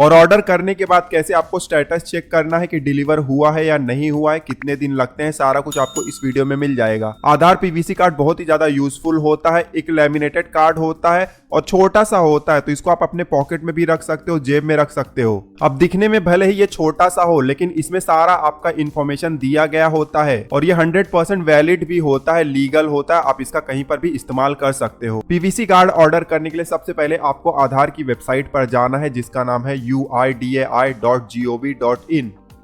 और ऑर्डर करने के बाद कैसे आपको स्टेटस चेक करना है कि डिलीवर हुआ है या नहीं हुआ है, कितने दिन लगते हैं, सारा कुछ आपको इस वीडियो में मिल जाएगा। आधार पीवीसी कार्ड बहुत ही ज्यादा यूजफुल होता है। एक लैमिनेटेड कार्ड होता है और छोटा सा होता है, तो इसको आप अपने पॉकेट में भी रख सकते हो, जेब में रख सकते हो। अब दिखने में भले ही ये छोटा सा हो, लेकिन इसमें सारा आपका इंफॉर्मेशन दिया गया होता है और ये 100% वैलिड भी होता है, लीगल होता है। आप इसका कहीं पर भी इस्तेमाल कर सकते हो। पीवीसी कार्ड ऑर्डर करने के लिए सबसे पहले आपको आधार की वेबसाइट पर जाना है, जिसका नाम है uidai.gov.in।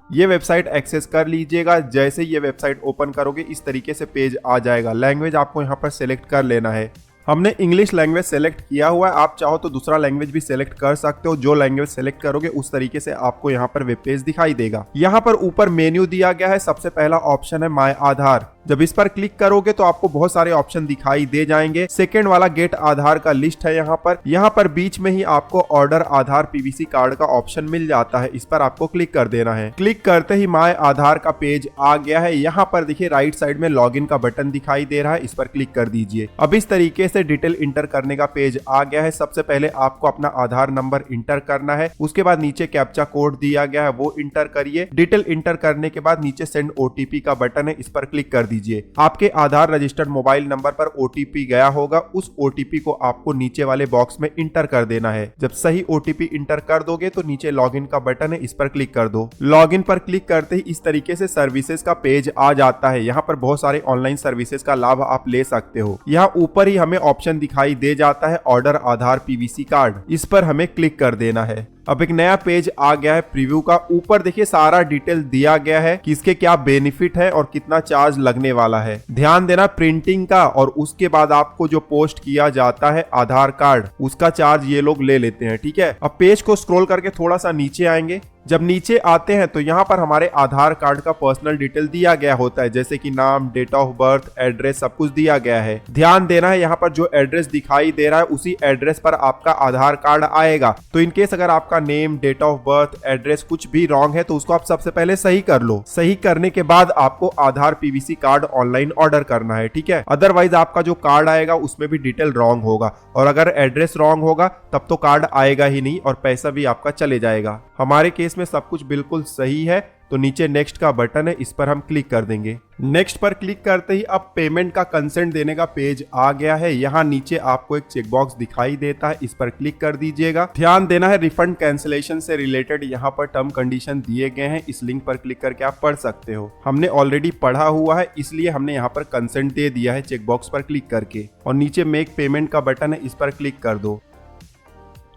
ये वेबसाइट एक्सेस कर लीजिएगा। जैसे ये वेबसाइट ओपन करोगे इस तरीके से पेज आ जाएगा। लैंग्वेज आपको यहाँ पर सिलेक्ट कर लेना है। हमने इंग्लिश लैंग्वेज सेलेक्ट किया हुआ है, आप चाहो तो दूसरा लैंग्वेज भी सेलेक्ट कर सकते हो। जो लैंग्वेज सेलेक्ट करोगे उस तरीके से आपको यहाँ पर वेब पेज दिखाई देगा। यहाँ पर ऊपर मेन्यू दिया गया है। सबसे पहला ऑप्शन है माय आधार। जब इस पर क्लिक करोगे तो आपको बहुत सारे ऑप्शन दिखाई दे जाएंगे। सेकंड वाला गेट आधार का लिस्ट है। यहाँ पर बीच में ही आपको ऑर्डर आधार पीवीसी कार्ड का ऑप्शन मिल जाता है। इस पर आपको क्लिक कर देना है। क्लिक करते ही माय आधार का पेज आ गया है। यहाँ पर देखिए राइट साइड में लॉगिन का बटन दिखाई दे रहा है, इस पर क्लिक कर दीजिए। अब इस तरीके से डिटेल इंटर करने का पेज आ गया है। सबसे पहले आपको अपना आधार नंबर इंटर करना है, उसके बाद नीचे कैप्चा कोड दिया गया है वो इंटर करिए। डिटेल इंटर करने के बाद नीचे सेंड ओटीपी का बटन है, इस पर क्लिक कर दीजिए। आपके आधार रजिस्टर्ड मोबाइल नंबर पर ओटीपी गया होगा, उस ओटीपी को आपको नीचे वाले बॉक्स में इंटर कर देना है। जब सही ओटीपी इंटर कर दोगे तो नीचे लॉगिन का बटन है, इस पर क्लिक कर दो। लॉगिन पर क्लिक करते ही इस तरीके से सर्विसेज का पेज आ जाता है। यहाँ पर बहुत सारे ऑनलाइन सर्विसेज का लाभ आप ले सकते हो। यहाँ ऊपर ही हमें ऑप्शन दिखाई दे जाता है ऑर्डर आधार पीवीसी कार्ड, इस पर हमें क्लिक कर देना है। अब एक नया पेज आ गया है प्रीव्यू का। ऊपर देखिए सारा डिटेल दिया गया है कि इसके क्या बेनिफिट है और कितना चार्ज लगने वाला है। ध्यान देना प्रिंटिंग का और उसके बाद आपको जो पोस्ट किया जाता है आधार कार्ड, उसका चार्ज ये लोग ले लेते हैं, ठीक है। अब पेज को स्क्रॉल करके थोड़ा सा नीचे आएंगे। जब नीचे आते हैं तो यहाँ पर हमारे आधार कार्ड का पर्सनल डिटेल दिया गया होता है, जैसे कि नाम, डेट ऑफ बर्थ, एड्रेस, सब कुछ दिया गया है। ध्यान देना है यहाँ पर जो एड्रेस दिखाई दे रहा है उसी एड्रेस पर आपका आधार कार्ड आएगा। तो इनकेस अगर आपका name, date of birth, address कुछ भी रॉन्ग है तो उसको आप सबसे पहले सही कर लो। सही करने के बाद आपको आधार पीवीसी कार्ड ऑनलाइन ऑर्डर करना है, ठीक है। अदरवाइज आपका जो कार्ड आएगा उसमें भी डिटेल रॉन्ग होगा और अगर एड्रेस रॉन्ग होगा तब तो कार्ड आएगा ही नहीं और पैसा भी आपका चले जाएगा। हमारे केस में सब कुछ बिल्कुल सही है, तो नीचे नेक्स्ट का बटन है, इस पर हम क्लिक कर देंगे। नेक्स्ट पर क्लिक करते ही अब पेमेंट का कंसेंट देने का पेज आ गया है। यहाँ नीचे आपको एक चेकबॉक्स दिखाई देता है, इस पर क्लिक कर दीजिएगा। ध्यान देना है रिफंड कैंसिलेशन से रिलेटेड यहाँ पर टर्म कंडीशन दिए गए हैं, इस लिंक पर क्लिक करके आप पढ़ सकते हो। हमने ऑलरेडी पढ़ा हुआ है इसलिए हमने यहाँ पर कंसेंट दे दिया है चेकबॉक्स पर क्लिक करके। और नीचे मेक पेमेंट का बटन है, इस पर क्लिक कर दो।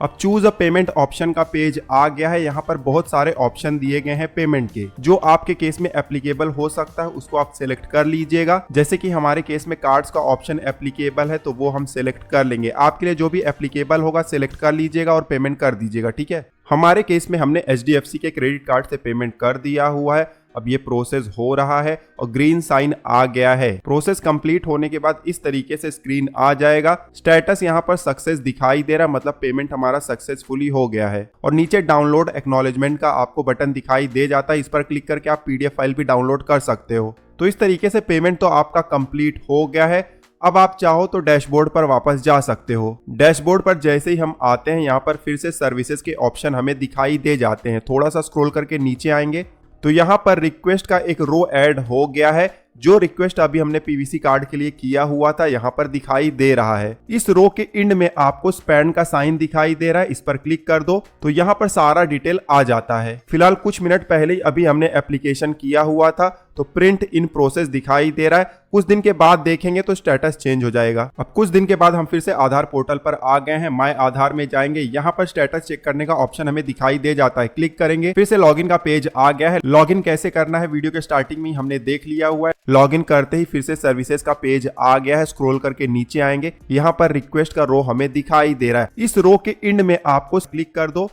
अब चूज अ पेमेंट ऑप्शन का पेज आ गया है। यहाँ पर बहुत सारे ऑप्शन दिए गए हैं पेमेंट के, जो आपके केस में एप्लीकेबल हो सकता है उसको आप सिलेक्ट कर लीजिएगा। जैसे कि हमारे केस में कार्ड्स का ऑप्शन एप्लीकेबल है तो वो हम सिलेक्ट कर लेंगे। आपके लिए जो भी एप्लीकेबल होगा सिलेक्ट कर लीजिएगा और पेमेंट कर दीजिएगा, ठीक है। हमारे केस में हमने HDFC के क्रेडिट कार्ड से पेमेंट कर दिया हुआ है। अब ये प्रोसेस हो रहा है और ग्रीन साइन आ गया है। प्रोसेस कंप्लीट होने के बाद इस तरीके से स्क्रीन आ जाएगा। स्टेटस यहाँ पर सक्सेस दिखाई दे रहा है, मतलब पेमेंट हमारा सक्सेसफुली हो गया है। और नीचे डाउनलोड एक्नॉलेजमेंट का आपको बटन दिखाई दे जाता है, इस पर क्लिक करके आप PDF फाइल भी डाउनलोड कर सकते हो। तो इस तरीके से पेमेंट तो आपका कंप्लीट हो गया है। अब आप चाहो तो डैशबोर्ड पर वापस जा सकते हो। डैशबोर्ड पर जैसे ही हम आते हैं यहाँ पर फिर से सर्विसेज के ऑप्शन हमें दिखाई दे जाते हैं। थोड़ा सा स्क्रॉल करके नीचे आएंगे तो यहाँ पर रिक्वेस्ट का एक रो ऐड हो गया है। जो रिक्वेस्ट अभी हमने पीवीसी कार्ड के लिए किया हुआ था यहाँ पर दिखाई दे रहा है। इस रो के एंड में आपको स्पैन का साइन दिखाई दे रहा है, इस पर क्लिक कर दो तो यहाँ पर सारा डिटेल आ जाता है। फिलहाल कुछ मिनट पहले ही अभी हमने एप्लीकेशन किया हुआ था तो प्रिंट इन प्रोसेस दिखाई दे रहा है। कुछ दिन के बाद देखेंगे तो स्टेटस चेंज हो जाएगा। अब कुछ दिन के बाद हम फिर से आधार पोर्टल पर आ गए हैं। माय आधार में जाएंगे, यहाँ पर स्टेटस चेक करने का ऑप्शन हमें दिखाई दे जाता है। क्लिक करेंगे, फिर से लॉगिन का पेज आ गया है। लॉगिन कैसे करना है वीडियो के स्टार्टिंग में हमने देख लिया हुआ है। लॉगिन करते ही फिर से सर्विसेज का पेज आ गया है। स्क्रॉल करके नीचे आएंगे, यहाँ पर रिक्वेस्ट का रो हमें दिखाई दे रहा है। इस रो के एंड में आपको क्लिक कर दो।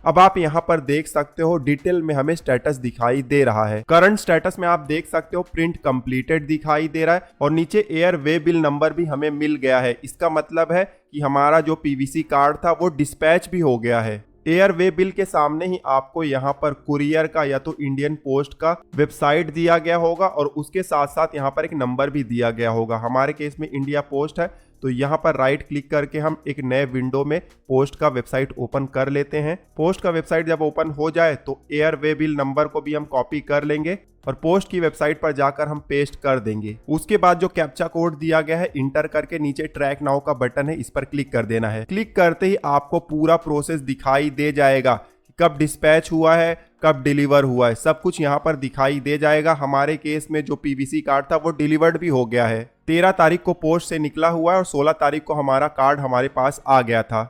अब आप यहाँ पर देख सकते हो डिटेल में हमें स्टेटस दिखाई दे रहा है। करंट स्टेटस में आप देख सकते हो प्रिंट कंप्लीटेड दिखाई दे रहा है और नीचे एयर वे बिल नंबर भी हमें मिल गया है। इसका मतलब है कि हमारा जो पीवीसी कार्ड था वो डिस्पैच भी हो गया है। एयर वे बिल के सामने ही आपको यहाँ पर कुरियर का या तो इंडियन पोस्ट का वेबसाइट दिया गया होगा और उसके साथ साथ यहाँ पर एक नंबर भी दिया गया होगा। हमारे केस में इंडिया पोस्ट है तो यहाँ पर राइट क्लिक करके हम एक नए विंडो में पोस्ट का वेबसाइट ओपन कर लेते हैं। पोस्ट का वेबसाइट जब ओपन हो जाए तो एयरवे बिल नंबर को भी हम कॉपी कर लेंगे और पोस्ट की वेबसाइट पर जाकर हम पेस्ट कर देंगे। उसके बाद जो कैप्चा कोड दिया गया है इंटर करके नीचे ट्रैक नाउ का बटन है, इस पर क्लिक कर देना है। क्लिक करते ही आपको पूरा प्रोसेस दिखाई दे जाएगा, कब डिस्पैच हुआ है, कब डिलीवर हुआ है, सब कुछ यहाँ पर दिखाई दे जाएगा। हमारे केस में जो पीवीसी कार्ड था वो डिलीवर्ड भी हो गया है। 13 तारीख को पोस्ट से निकला हुआ है और 16 तारीख को हमारा कार्ड हमारे पास आ गया था।